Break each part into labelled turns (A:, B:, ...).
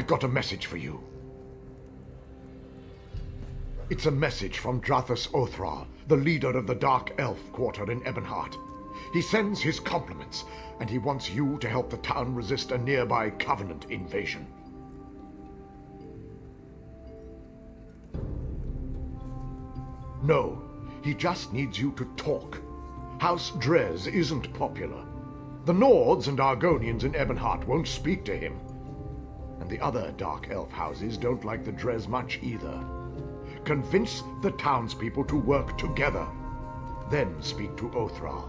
A: I've got a message for you. It's a message from Drathus Othral, the leader of the Dark Elf quarter in Ebonheart. He sends his compliments, and he wants you to help the town resist a nearby Covenant invasion. No, he just needs you to talk. House Drez isn't popular. The Nords and Argonians in Ebonheart won't speak to him. And the other Dark Elf houses don't like the Drez much either. Convince the townspeople to work together. Then speak to Othral.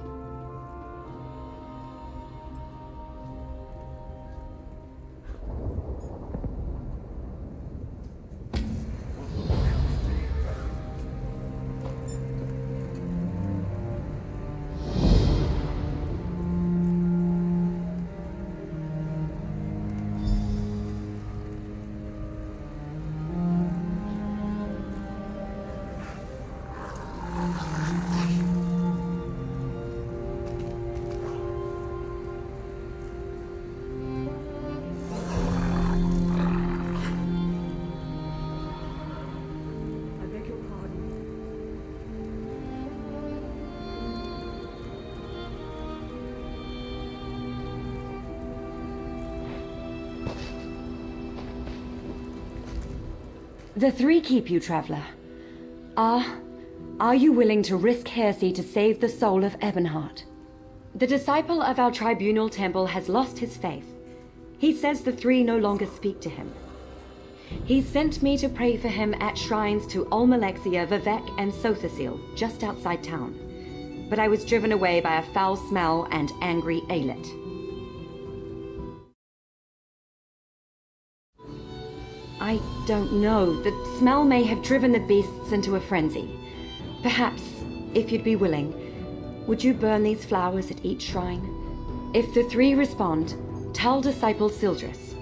B: The three keep you, traveler. Are you willing to risk heresy to save the soul of Ebonheart? The disciple of our tribunal temple has lost his faith. He says the three no longer speak to him. He sent me to pray for him at shrines to Olmalexia, Vivek, and Sothasil, just outside town. But I was driven away by a foul smell and angry Aelith. I don't know. The smell may have driven the beasts into a frenzy. Perhaps, if you'd be willing, would you burn these flowers at each shrine? If the three respond, tell disciple Sildris.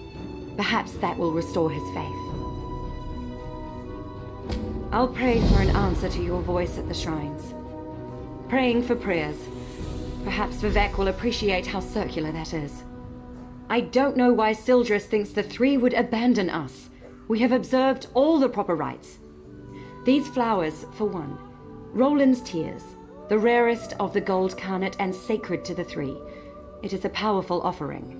B: Perhaps that will restore his faith. I'll pray for an answer to your voice at the shrines. Praying for prayers. Perhaps Vivek will appreciate how circular that is. I don't know why Sildris thinks the three would abandon us. We have observed all the proper rites. These flowers, for one. Roland's tears, the rarest of the gold carnet and sacred to the three. It is a powerful offering.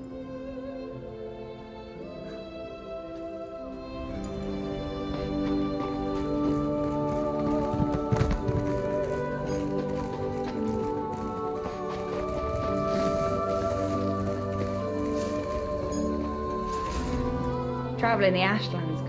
C: Travel in the Ashlands.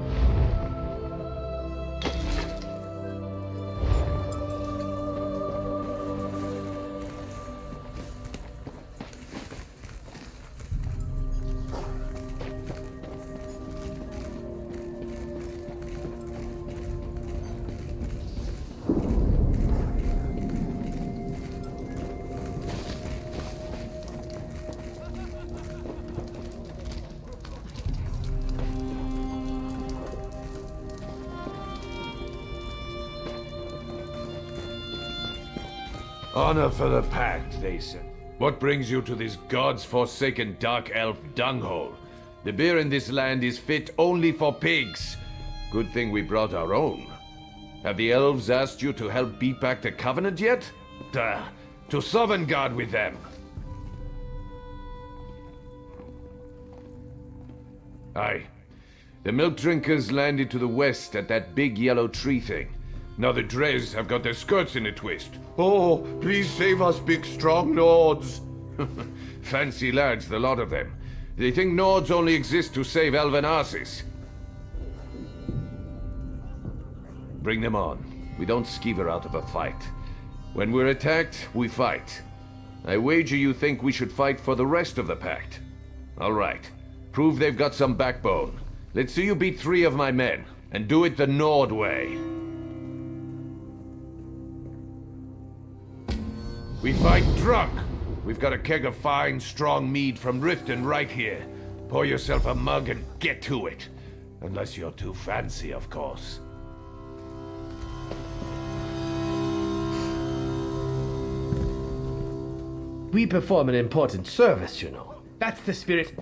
D: Honor for the pact, they said. What brings you to this gods-forsaken dark elf dunghole? The beer in this land is fit only for pigs. Good thing we brought our own. Have the elves asked you to help beat back the Covenant yet? Duh. To Sovngarde with them. Aye. The milk drinkers landed to the west at that big yellow tree thing. Now the Drez have got their skirts in a twist. Oh, please save us, big strong Nords. Fancy lads, the lot of them. They think Nords only exist to save elven asses. Bring them on. We don't skeever out of a fight. When we're attacked, we fight. I wager you think we should fight for the rest of the pact. All right. Prove they've got some backbone. Let's see you beat 3 of my men, and do it the Nord way. We fight drunk. We've got a keg of fine, strong mead from Riften right here. Pour yourself a mug and get to it. Unless you're too fancy, of course.
E: We perform an important service, you know. That's the spirit.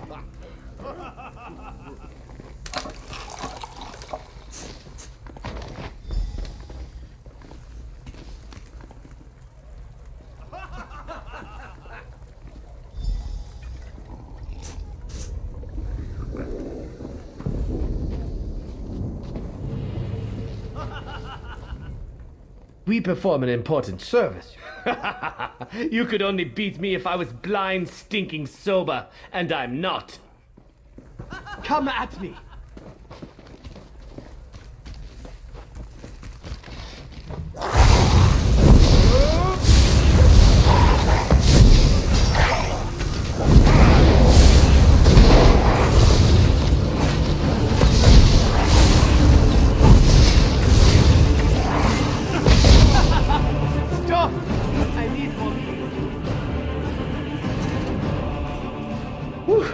E: We perform an important service. You could only beat me if I was blind, stinking sober, and I'm not. Come at me. Stop! I need more meat. Whew.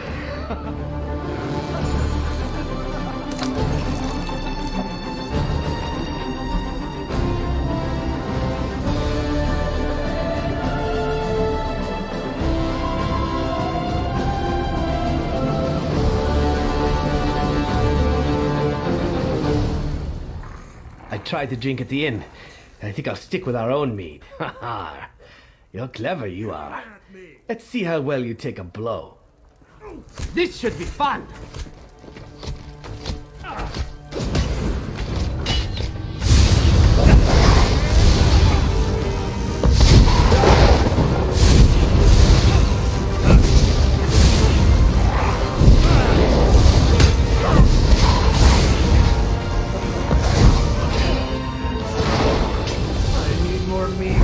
E: I tried to drink at the inn. I think I'll stick with our own mead. Ha ha! You're clever, you are. Let's see how well you take a blow. This should be fun! I need more meat.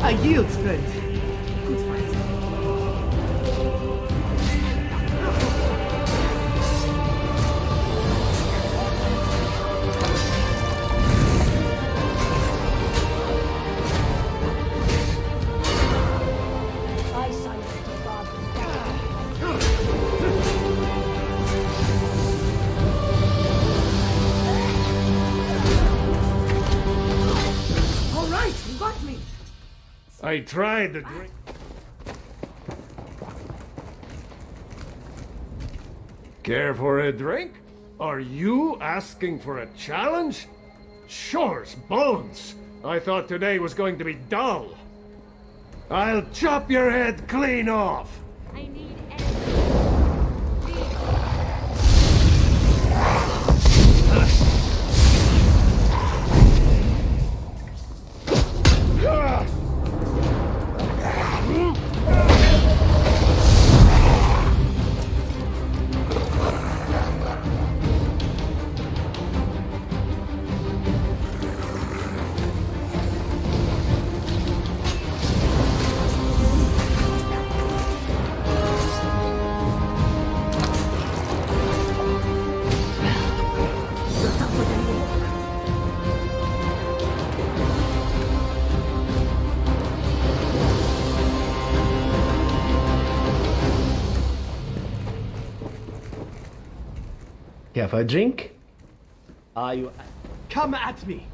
E: I yield, friend. Good fight.
C: I silenced the god was all right, you got me.
F: I tried to drink. Care for a drink? Are you asking for a challenge? Shore's bones! I thought today was going to be dull. I'll chop your head clean off!
C: I need
E: Care for a drink? Are you... Come at me!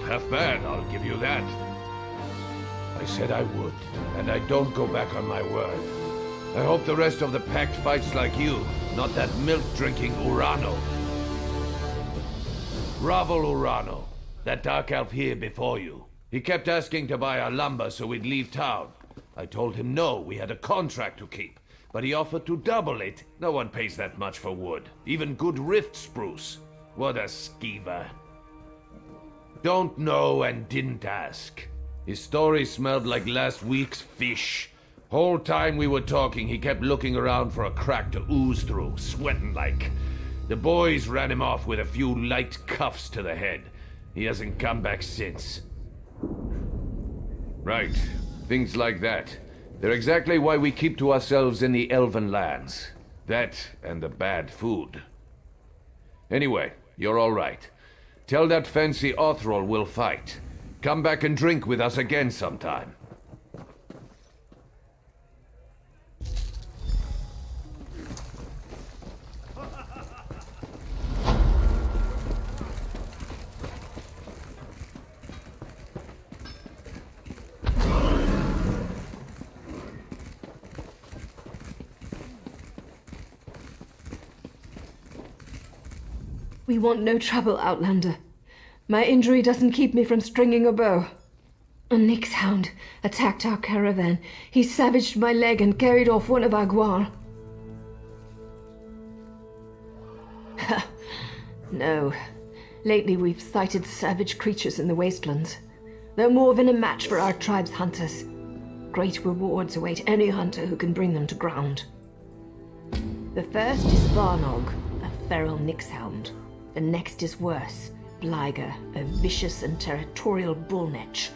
D: Half bad, I'll give you that. I said I would, and I don't go back on my word. I hope the rest of the pact fights like you, not that milk-drinking Urano. Ravel Urano, that dark elf here before you, He kept asking to buy our lumber so we'd leave town. I told him no, we had a contract to keep. But he offered to double it. No one pays that much for wood. Even good rift spruce. What a skeever. Don't know and didn't ask. His story smelled like last week's fish. Whole time we were talking, he kept looking around for a crack to ooze through, sweating like. The boys ran him off with a few light cuffs to the head. He hasn't come back since. Right. Things like that. They're exactly why we keep to ourselves in the Elven lands. That and the bad food. Anyway, you're all right. Tell that fancy Othrol we'll fight. Come back and drink with us again sometime.
C: We want no trouble, Outlander. My injury doesn't keep me from stringing a bow. A Nyx hound attacked our caravan. He savaged my leg and carried off one of our guar. No. Lately we've sighted savage creatures in the wastelands. They're more than a match for our tribe's hunters. Great rewards await any hunter who can bring them to ground. The first is Varnog, a feral Nyx hound. The next is worse, Bliger, a vicious and territorial bullnetch.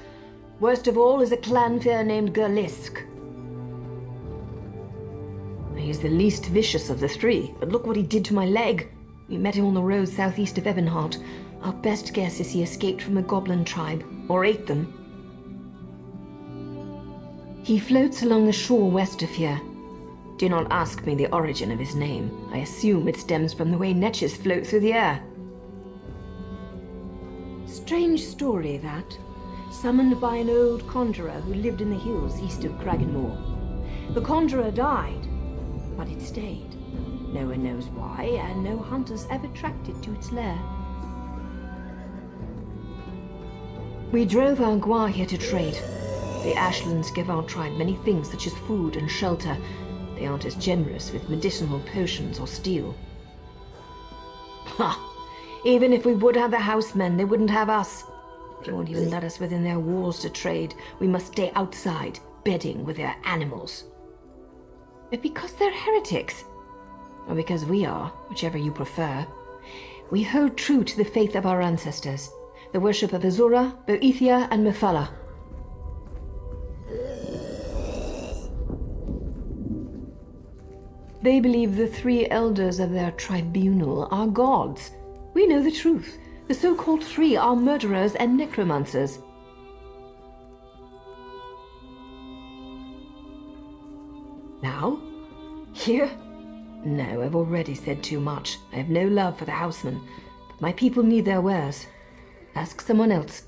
C: Worst of all is a clanfare named Gerlisk. He's the least vicious of the three, but look what he did to my leg. We met him on the road southeast of Ebonheart. Our best guess is he escaped from a goblin tribe, or ate them. He floats along the shore west of here. Do not ask me the origin of his name. I assume it stems from the way netches float through the air. Strange story, that. Summoned by an old conjurer who lived in the hills east of Kragenmoor. The conjurer died, but it stayed. No one knows why, and no hunters ever tracked it to its lair. We drove our guar here to trade. The Ashlands give our tribe many things such as food and shelter. They aren't as generous with medicinal potions or steel. Ha! Even if we would have the housemen, they wouldn't have us. They won't even let us within their walls to trade. We must stay outside, bedding with their animals. But because they're heretics, or because we are, whichever you prefer, we hold true to the faith of our ancestors, the worship of Azura, Boethia, and Methala. They believe the three elders of their tribunal are gods. We know the truth. The so-called three are murderers and necromancers. Now? Here? No, I've already said too much. I have no love for the housemen, but my people need their wares. Ask someone else.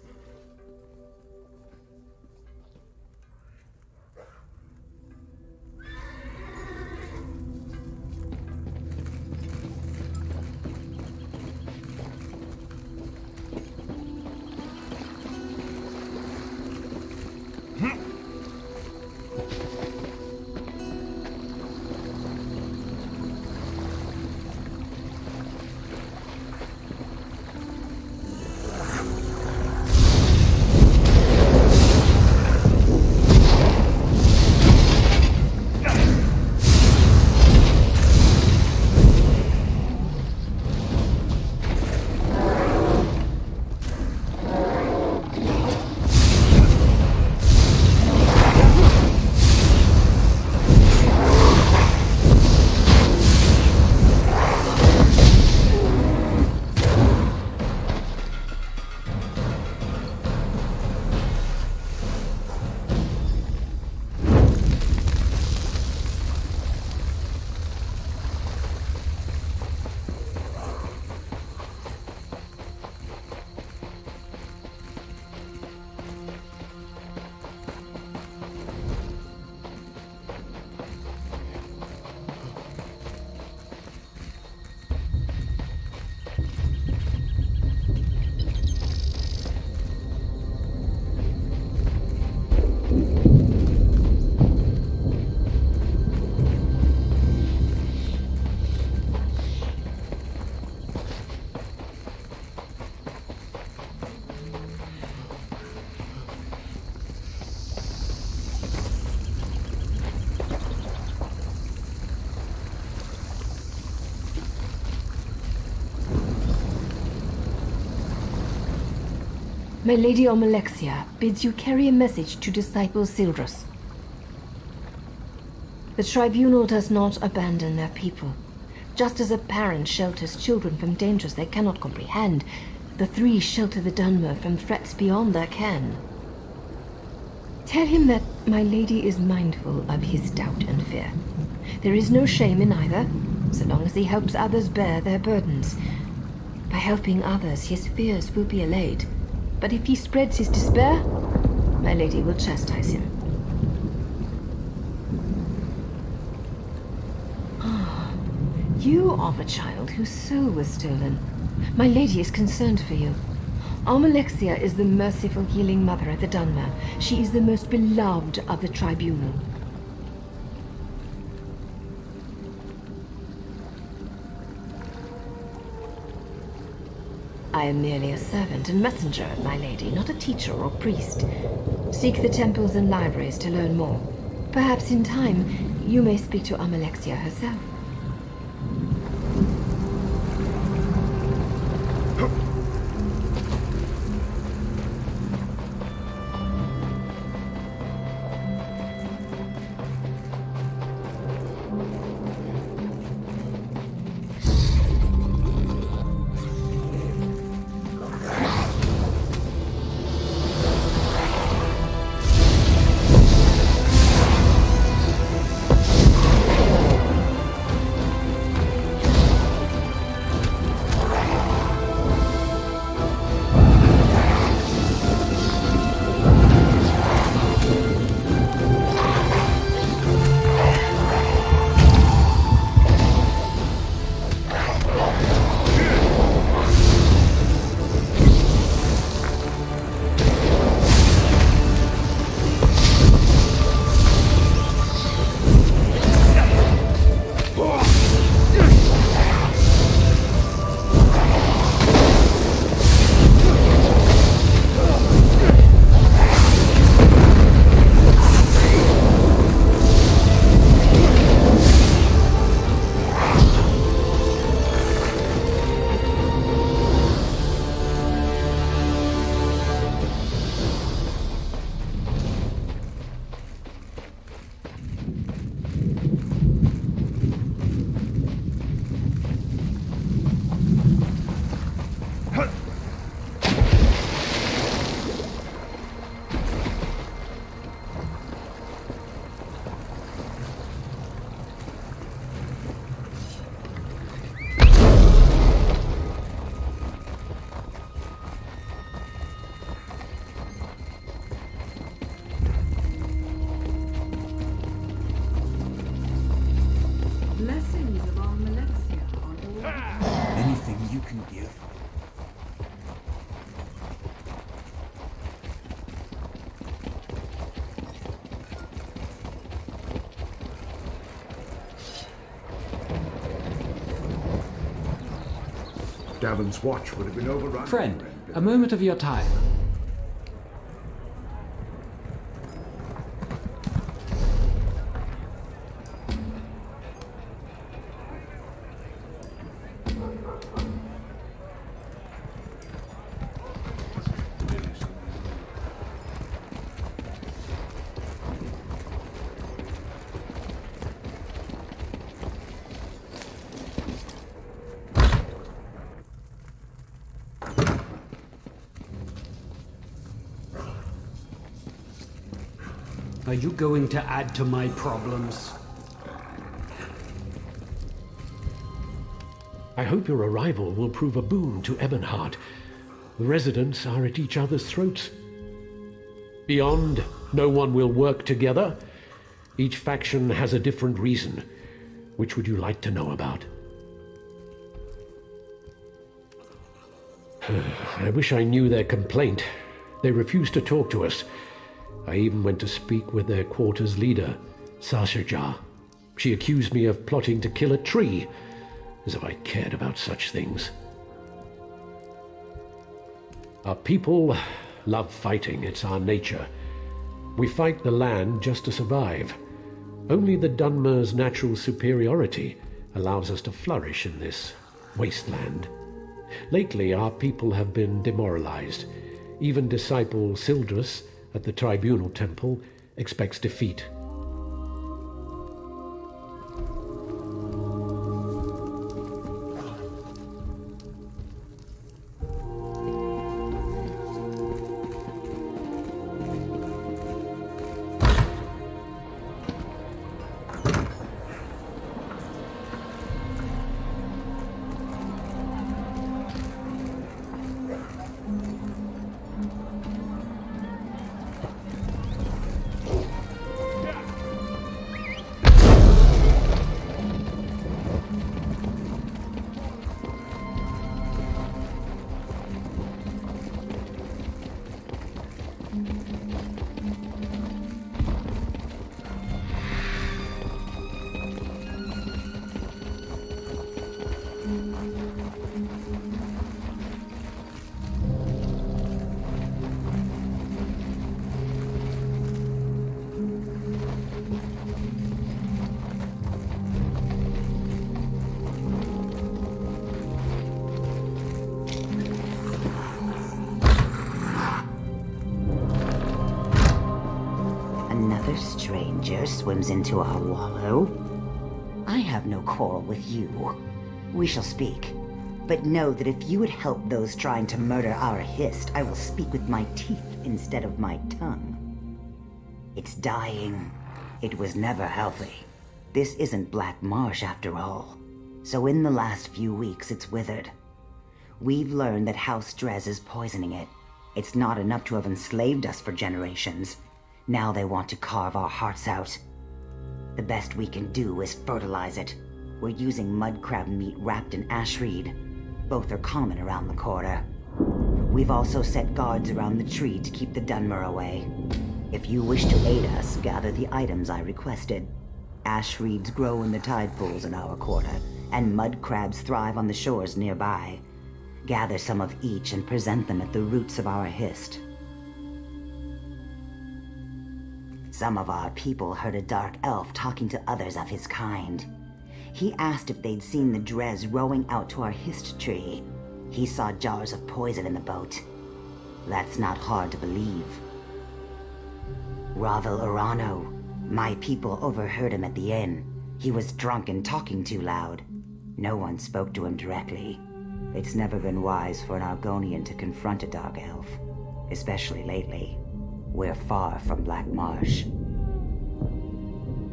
C: My Lady Almalexia bids you carry a message to Disciple Sildras. The Tribunal does not abandon their people. Just as a parent shelters children from dangers they cannot comprehend, the three shelter the Dunmer from threats beyond their ken. Tell him that my lady is mindful of his doubt and fear. There is no shame in either, so long as he helps others bear their burdens. By helping others, his fears will be allayed. But if he spreads his despair, my lady will chastise him. You are the child whose soul was stolen. My lady is concerned for you. Almalexia is the merciful healing mother of the Dunmer. She is the most beloved of the Tribunal. I am merely a servant and messenger, my lady, not a teacher or priest. Seek the temples and libraries to learn more. Perhaps in time, you may speak to Almalexia herself.
G: Blessings of Almalexia on all.
H: Anything you can give.
A: Davon's watch would have been overrun.
I: Friend, a moment of your time. Are you going to add to my problems?
J: I hope your arrival will prove a boon to Ebonheart. The residents are at each other's throats. Beyond, no one will work together. Each faction has a different reason. Which would you like to know about? I wish I knew their complaint. They refused to talk to us. I even went to speak with their quarters leader, Sashajar. She accused me of plotting to kill a tree, as if I cared about such things. Our people love fighting, it's our nature. We fight the land just to survive. Only the Dunmer's natural superiority allows us to flourish in this wasteland. Lately, our people have been demoralized. Even disciple Sildrus at the Tribunal Temple expects defeat.
H: Another stranger swims into our wallow. I have no quarrel with you. We shall speak. But know that if you would help those trying to murder our Hist, I will speak with my teeth instead of my tongue. It's dying. It was never healthy. This isn't Black Marsh after all. So in the last few weeks, it's withered. We've learned that House Drez is poisoning it. It's not enough to have enslaved us for generations. Now they want to carve our hearts out. The best we can do is fertilize it. We're using mud crab meat wrapped in ash reed. Both are common around the quarter. We've also set guards around the tree to keep the Dunmer away. If you wish to aid us, gather the items I requested. Ash reeds grow in the tide pools in our quarter, and mud crabs thrive on the shores nearby. Gather some of each and present them at the roots of our Hist. Some of our people heard a dark elf talking to others of his kind. He asked if they'd seen the Drez rowing out to our Hist tree. He saw jars of poison in the boat. That's not hard to believe. Ravel Urano, my people overheard him at the inn. He was drunk and talking too loud. No one spoke to him directly. It's never been wise for an Argonian to confront a dark elf, especially lately. We're far from Black Marsh.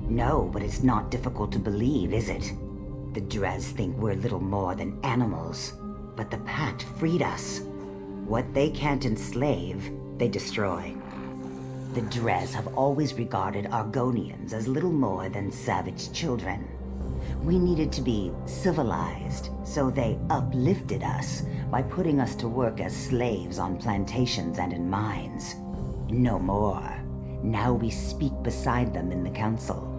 H: No, but it's not difficult to believe, is it? The Drez think we're little more than animals, but the Pact freed us. What they can't enslave, they destroy. The Drez have always regarded Argonians as little more than savage children. We needed to be civilized, so they uplifted us by putting us to work as slaves on plantations and in mines. No more. Now we speak beside them in the council.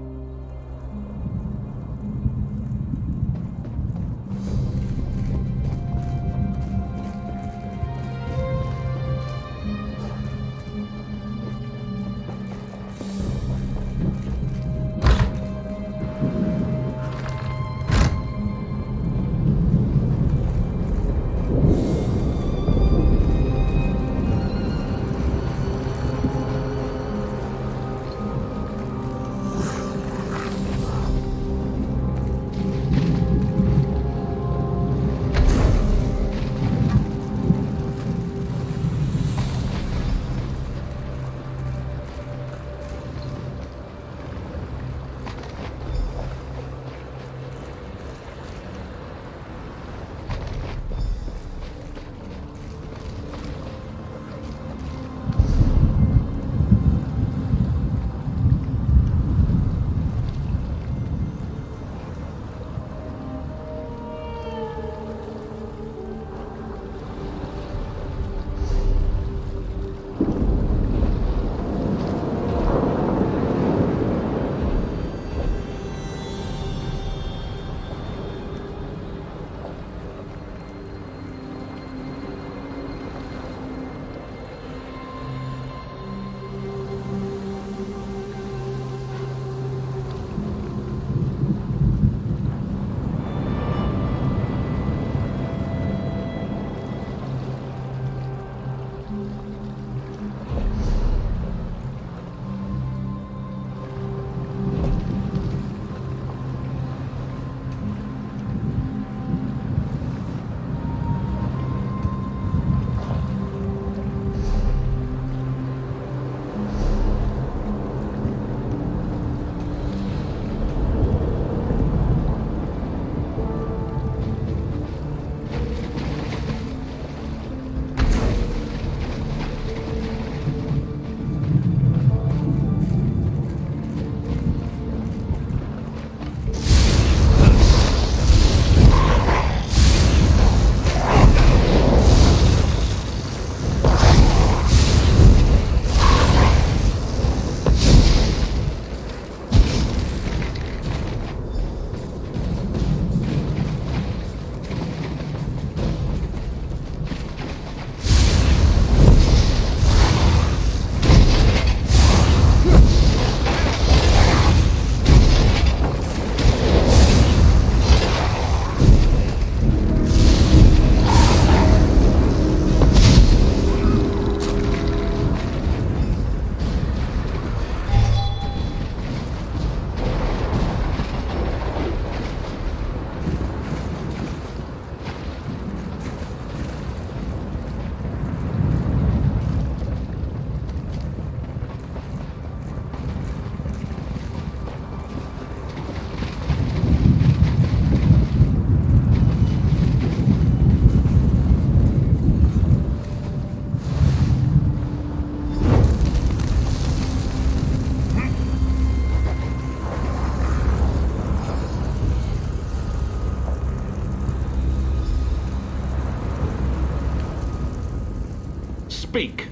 K: Speak!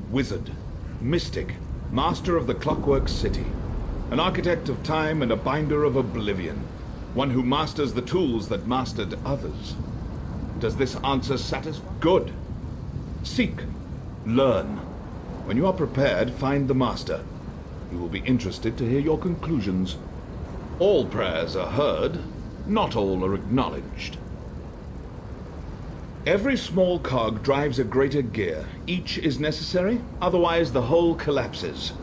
K: Wizard, mystic, master of the Clockwork City, an architect of time and a binder of oblivion, one who masters the tools that mastered others. Does this answer satisfy? Good. Seek. Learn. When you are prepared, find the master. He will be interested to hear your conclusions. All prayers are heard, not all are acknowledged. Every small cog drives a greater gear. Each is necessary, otherwise the whole collapses.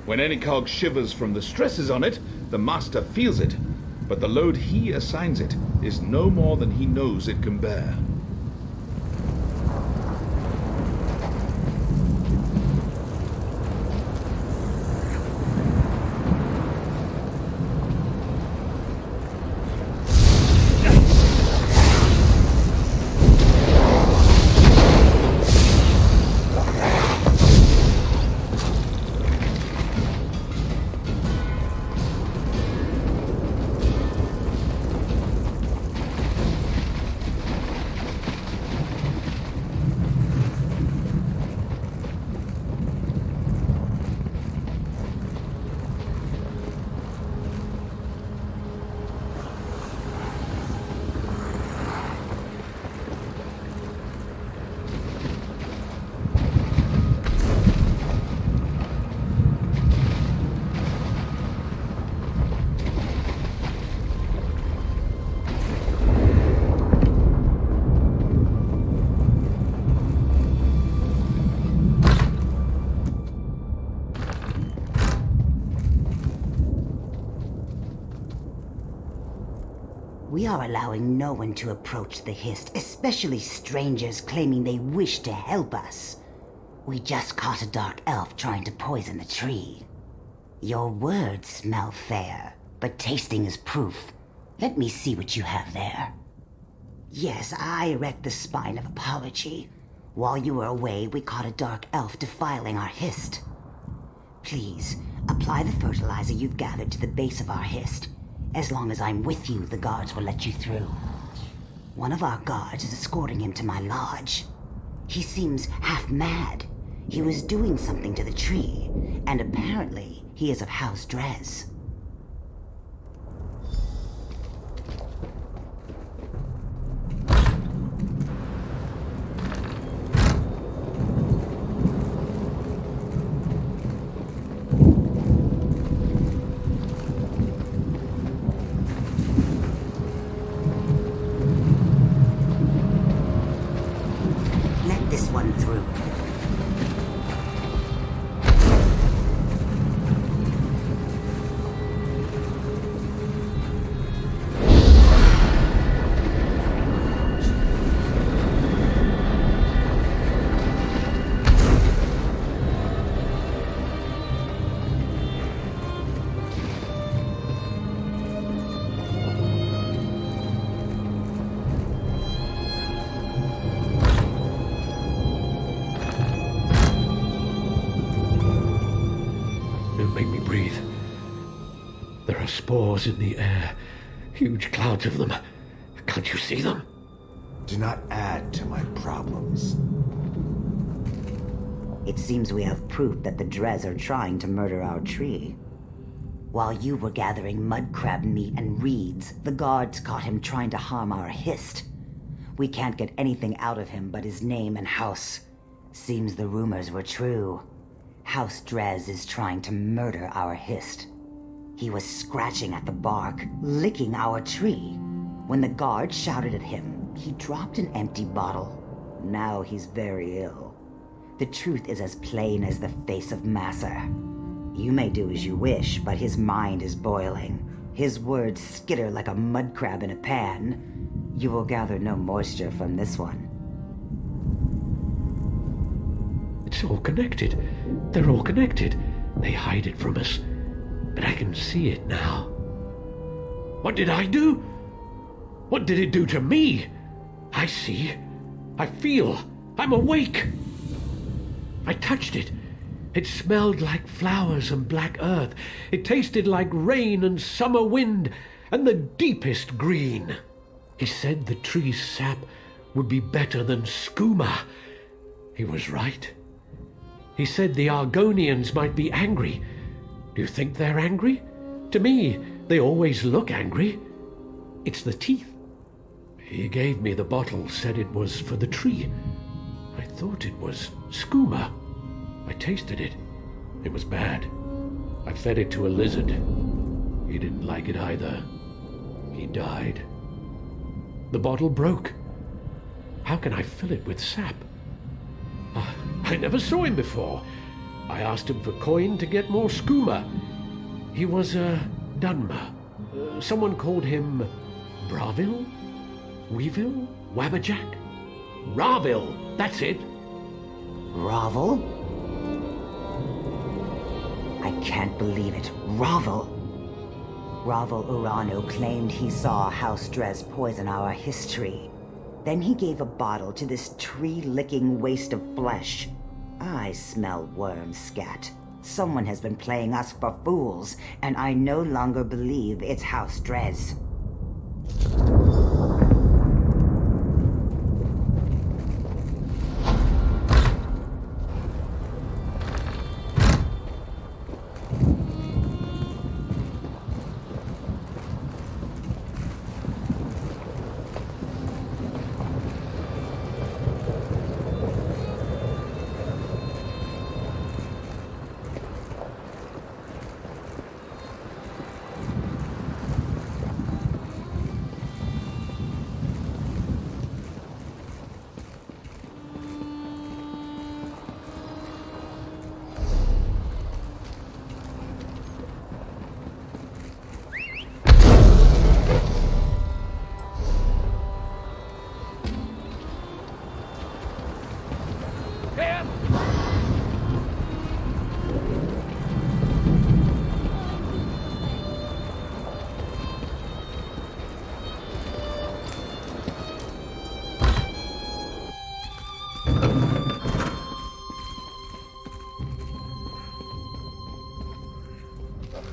K: When any cog shivers from the stresses on it, the master feels it, but the load he assigns it is no more than he knows it can bear.
H: We are allowing no one to approach the Hist, especially strangers claiming they wish to help us. We just caught a dark elf trying to poison the tree. Your words smell fair, but tasting is proof. Let me see what you have there. Yes, I erect the spine of apology. While you were away, we caught a dark elf defiling our Hist. Please, apply the fertilizer you've gathered to the base of our Hist. As long as I'm with you, the guards will let you through. One of our guards is escorting him to my lodge. He seems half mad. He was doing something to the tree, and apparently he is of House Drez.
J: Spores in the air. Huge clouds of them. Can't you see them?
A: Do not add to my problems.
H: It seems we have proof that the Drez are trying to murder our tree. While you were gathering mud crab meat and reeds, the guards caught him trying to harm our Hist. We can't get anything out of him but his name and house. Seems the rumors were true. House Drez is trying to murder our Hist. He was scratching at the bark, licking our tree. When the guard shouted at him, he dropped an empty bottle. Now he's very ill. The truth is as plain as the face of Masser. You may do as you wish, but his mind is boiling. His words skitter like a mud crab in a pan. You will gather no moisture from this one.
J: It's all connected. They're all connected. They hide it from us. But I can see it now. What did I do? What did it do to me? I see. I feel. I'm awake. I touched it. It smelled like flowers and black earth. It tasted like rain and summer wind and the deepest green. He said the tree's sap would be better than skooma. He was right. He said the Argonians might be angry. Do you think they're angry? To me, they always look angry. It's the teeth. He gave me the bottle, said it was for the tree. I thought it was skooma. I tasted it. It was bad. I fed it to a lizard. He didn't like it either. He died. The bottle broke. How can I fill it with sap? I never saw him before. I asked him for coin to get more skooma. He was a Dunmer. Someone called him Bravil? Weevil? Wabberjack? Ravil, that's it.
H: Ravel? I can't believe it. Ravel! Ravel Urano claimed he saw House Dres poison our history. Then he gave a bottle to this tree-licking waste of flesh. I smell worm scat. Someone has been playing us for fools, and I no longer believe it's House Dres.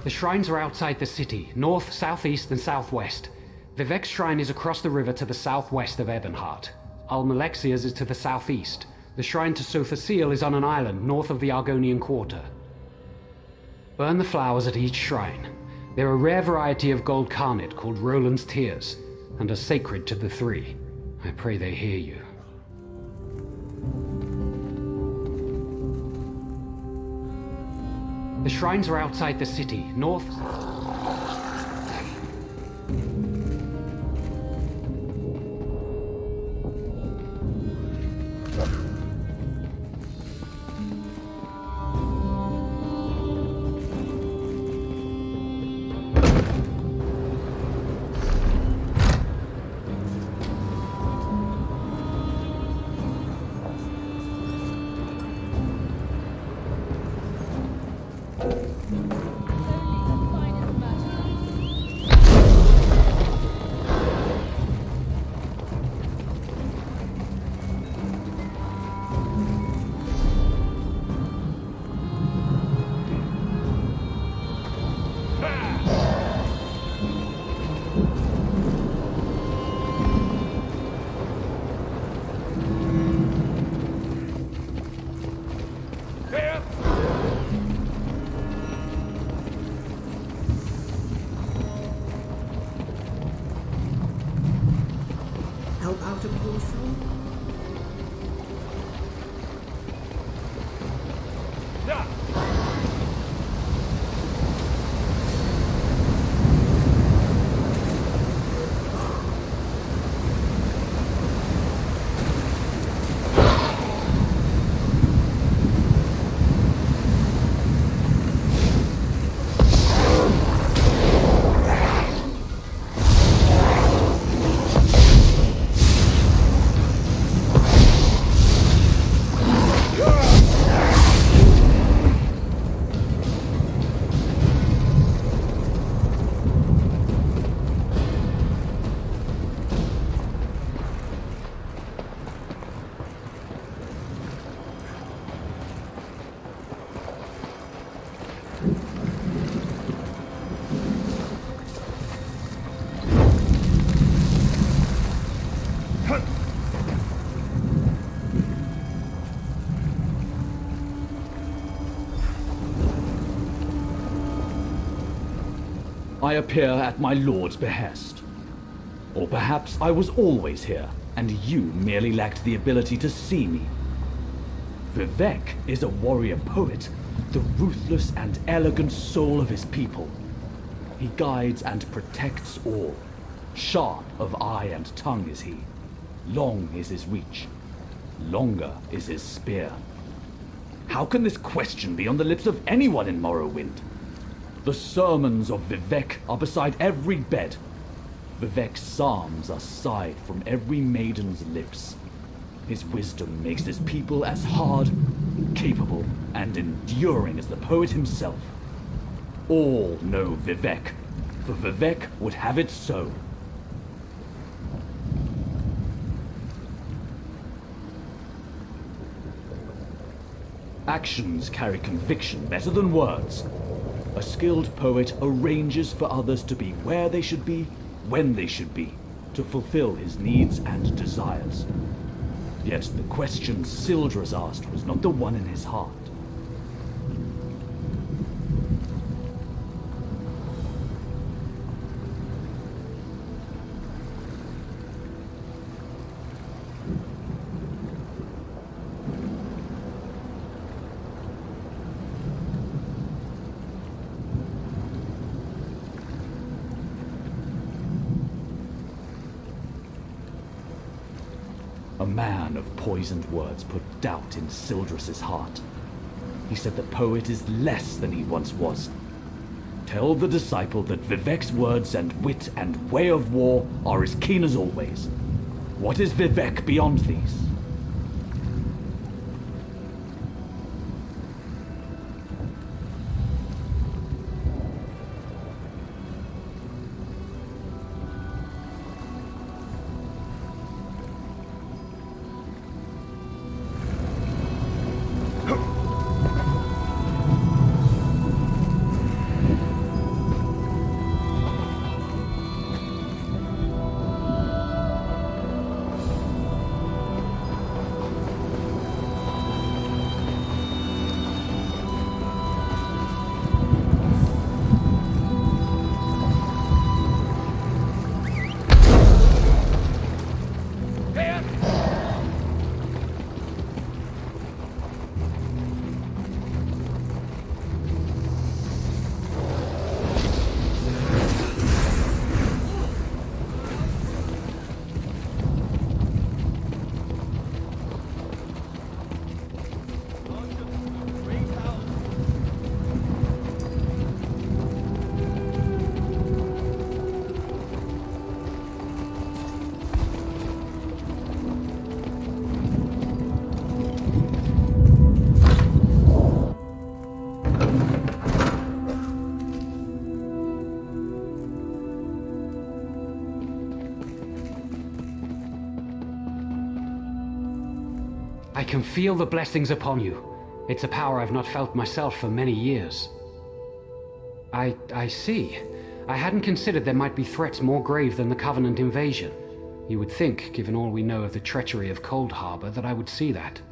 I: The shrines are outside the city, north, southeast, and southwest. Vivek's shrine is across the river to the southwest of Ebonheart. Almalexia's is to the southeast. The shrine to Sothasil is on an island north of the Argonian quarter. Burn the flowers at each shrine. They're a rare variety of gold carnet called Roland's Tears, and are sacred to the three. I pray they hear you. The shrines are outside the city, north...
G: Out of your soul?
L: I appear at my lord's behest. Or perhaps I was always here, and you merely lacked the ability to see me. Vivek is a warrior poet, the ruthless and elegant soul of his people. He guides and protects all. Sharp of eye and tongue is he. Long is his reach. Longer is his spear. How can this question be on the lips of anyone in Morrowind? The sermons of Vivek are beside every bed. Vivek's psalms are sighed from every maiden's lips. His wisdom makes his people as hard, capable, and enduring as the poet himself. All know Vivek, for Vivek would have it so. Actions carry conviction better than words. A skilled poet arranges for others to be where they should be, when they should be, to fulfill his needs and desires. Yet the question Sildras asked was not the one in his heart. A man of poisoned words put doubt in Sildras' heart. He said the poet is less than he once was. Tell the disciple that Vivek's words and wit and way of war are as keen as always. What is Vivek beyond these?
I: I can feel the blessings upon you. It's a power I've not felt myself for many years. I see. I hadn't considered there might be threats more grave than the Covenant invasion. You would think, given all we know of the treachery of Cold Harbor, that I would see that.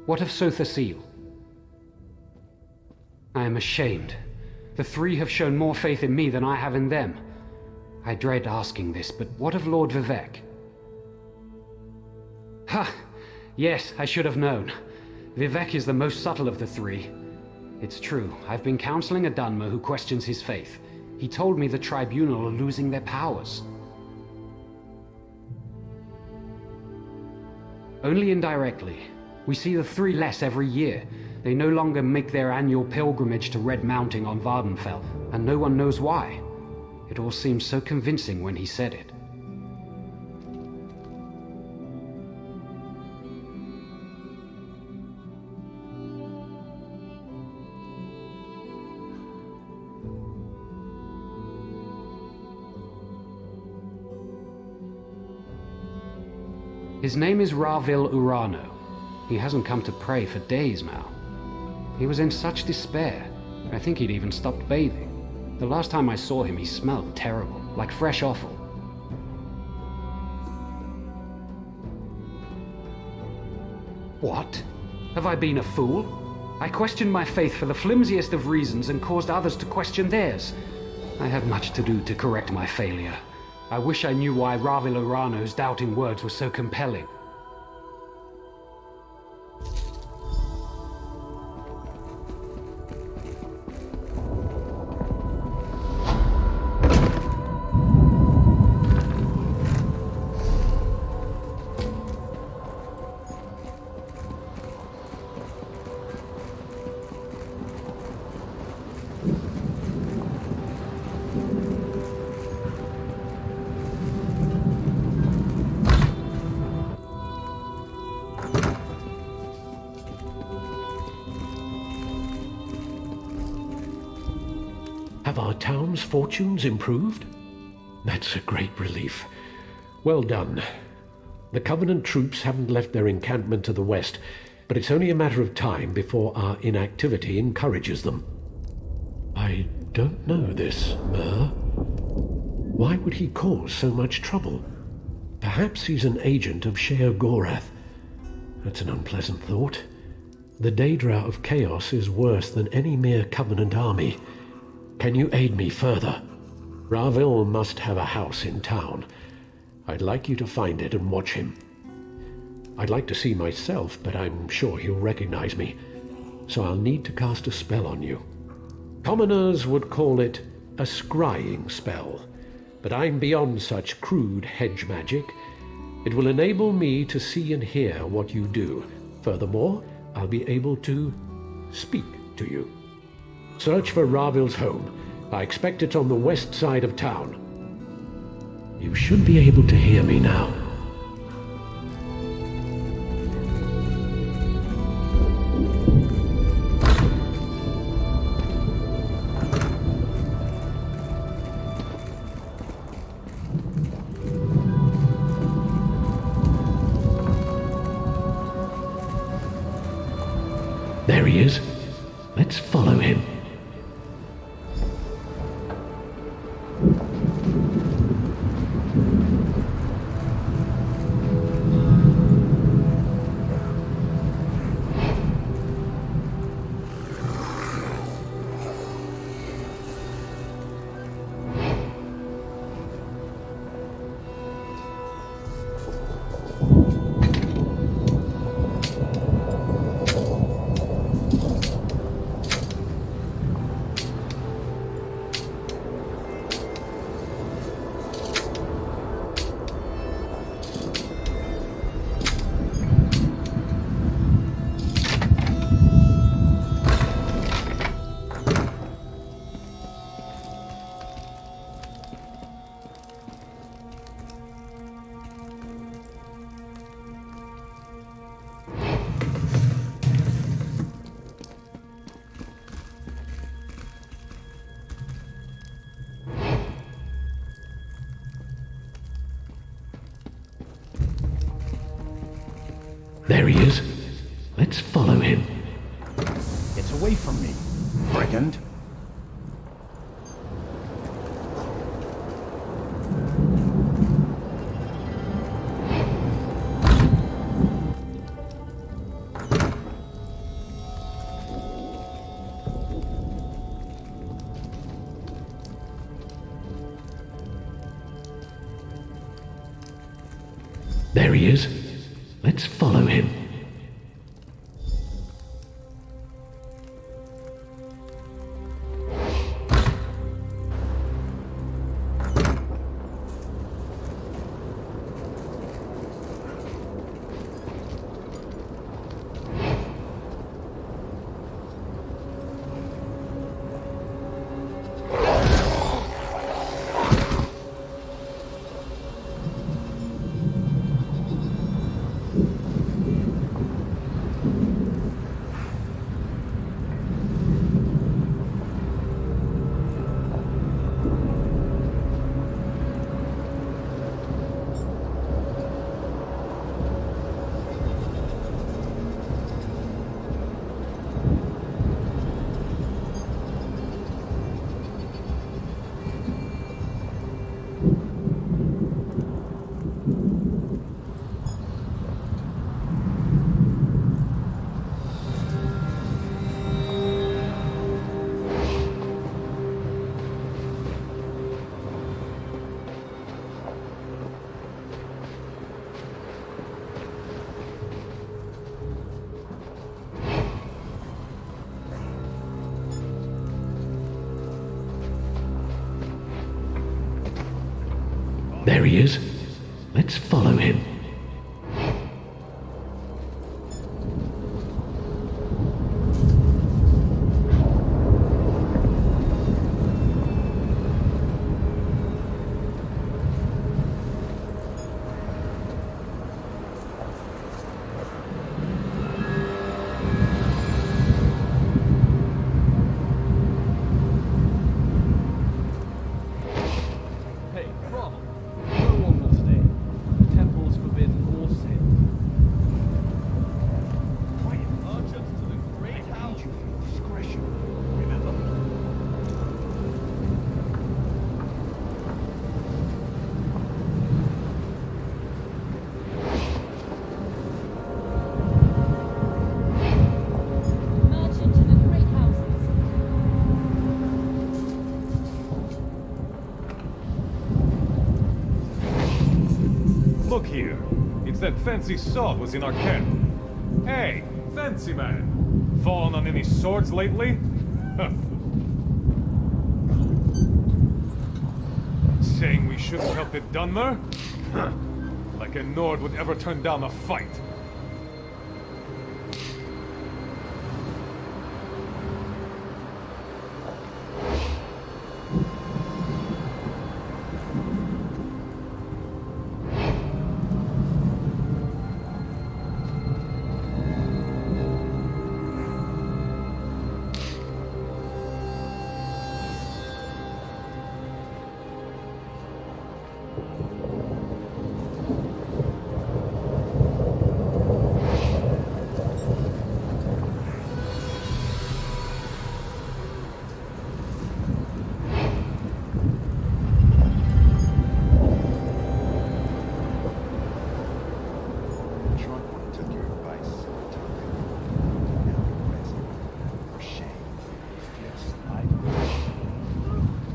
I: What of Sotha Sil? I am ashamed. The three have shown more faith in me than I have in them. I dread asking this, but what of Lord Vivek? Ha! Yes, I should have known. Vivek is the most subtle of the three. It's true, I've been counseling a Dunmer who questions his faith. He told me the Tribunal are losing their powers. Only indirectly. We see the three less every year. They no longer make their annual pilgrimage to Red Mounting on Vardenfell, and no one knows why. It all seemed so convincing when he said it. His name is Ravil Urano. He hasn't come to pray for days now. He was in such despair. I think he'd even stopped bathing. The last time I saw him, he smelled terrible, like fresh offal. What? Have I been a fool? I questioned my faith for the flimsiest of reasons and caused others to question theirs. I have much to do to correct my failure. I wish I knew why Ravil Urano's doubting words were so compelling.
J: Have our town's fortunes improved? That's a great relief. Well done. The Covenant troops haven't left their encampment to the west, but it's only a matter of time before our inactivity encourages them. I don't know this, Mer. Why would he cause so much trouble? Perhaps he's an agent of Sheogorath. That's an unpleasant thought. The Daedra of Chaos is worse than any mere Covenant army. Can you aid me further? Ravil must have a house in town. I'd like you to find it and watch him. I'd like to see myself, but I'm sure he'll recognize me, so I'll need to cast a spell on you. Commoners would call it a scrying spell, but I'm beyond such crude hedge magic. It will enable me to see and hear what you do. Furthermore, I'll be able to speak to you. Search for Ravil's home. I expect it's on the west side of town. You should be able to hear me now. There he is. Let's follow him. There he is. Let's follow him.
L: Get away from me, brigand.
J: There he is. Let's follow him. There he is. Let's follow him.
L: Hey, Ronald. No waffle today. The temple's forbidden all sin. Archers to the great house. Discretion. Remember.
B: March into the great houses.
M: Look here. It's that fancy sword was in our camp. Hey, fancy man. Fallen on any swords lately? Saying we shouldn't help the Dunmer? Like a Nord would ever turn down a fight.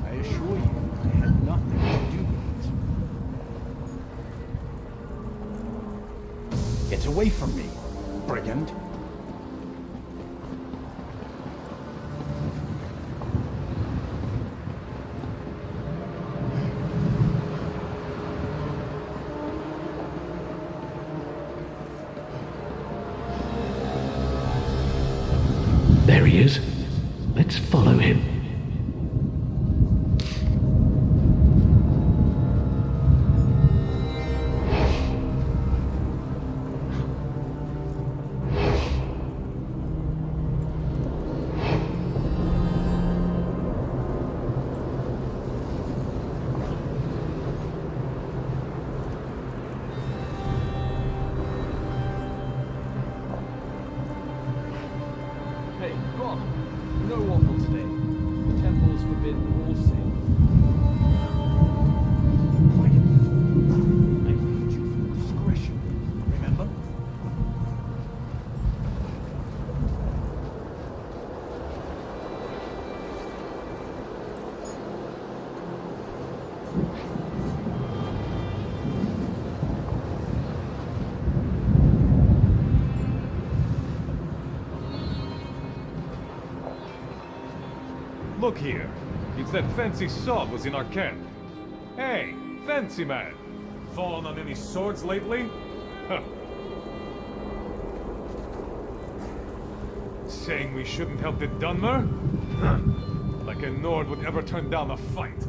L: I assure you, I had nothing to do with it. Get away from me, brigand.
J: There he is. Let's follow him.
L: Hey, Ron. No waffle today. The temple's forbidden all sin. Quiet, fool. I need you for discretion. Remember?
M: Look here. It's that fancy sword was in our camp. Hey, fancy man. Fallen on any swords lately? Saying we shouldn't help the Dunmer? Like a Nord would ever turn down a fight.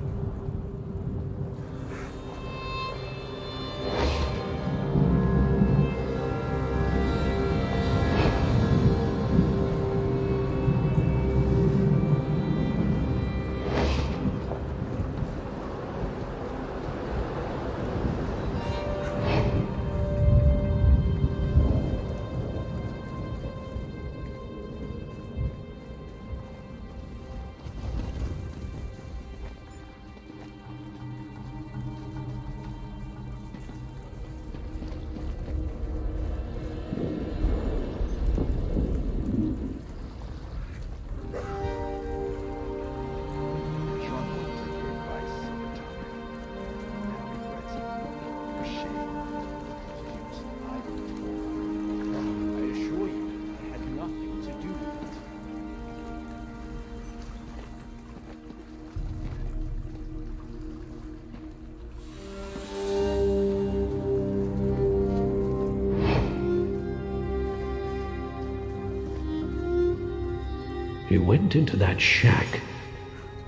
J: He went into that shack.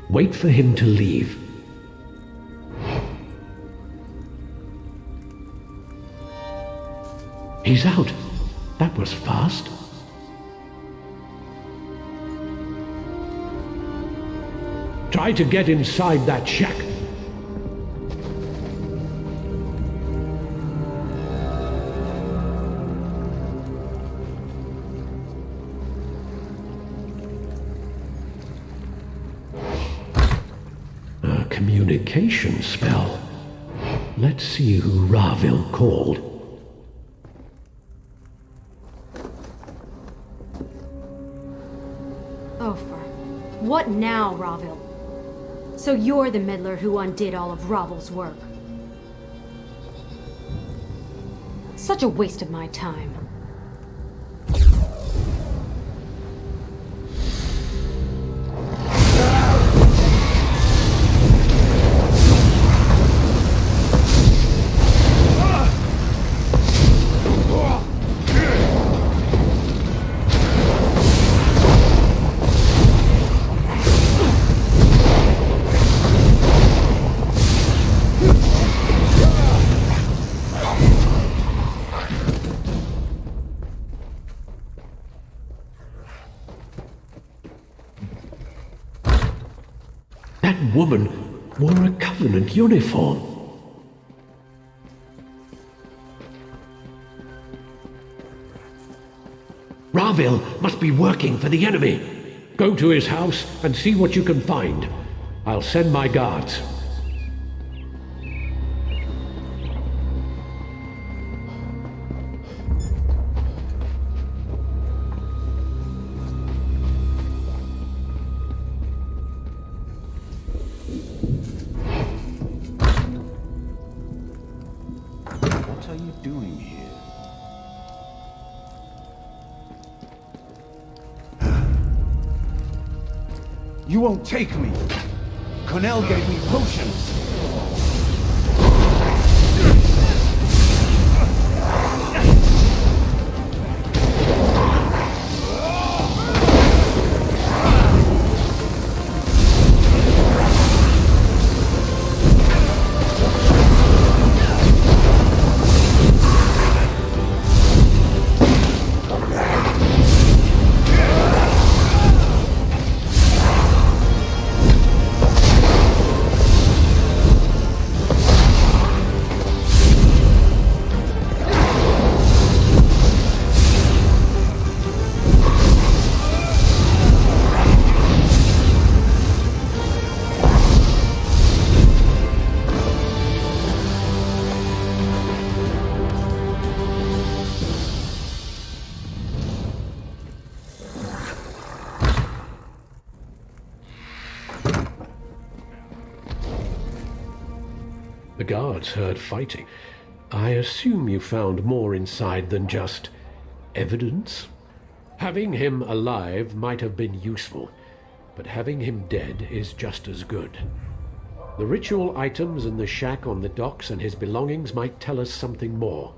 J: Wait for him to leave. He's out. That was fast. Try to get inside that shack. A communication spell. Let's see who Ravil called.
N: Ofer. What now, Ravil? So you're the meddler who undid all of Ravel's work. Such a waste of my time.
J: That woman wore a Covenant uniform. Ravil must be working for the enemy. Go to his house and see what you can find. I'll send my guards.
L: What are you doing here?
O: You won't take me. Cornell gave me potions.
J: The guards heard fighting. I assume you found more inside than just evidence? Having him alive might have been useful, but having him dead is just as good. The ritual items in the shack on the docks and his belongings might tell us something more.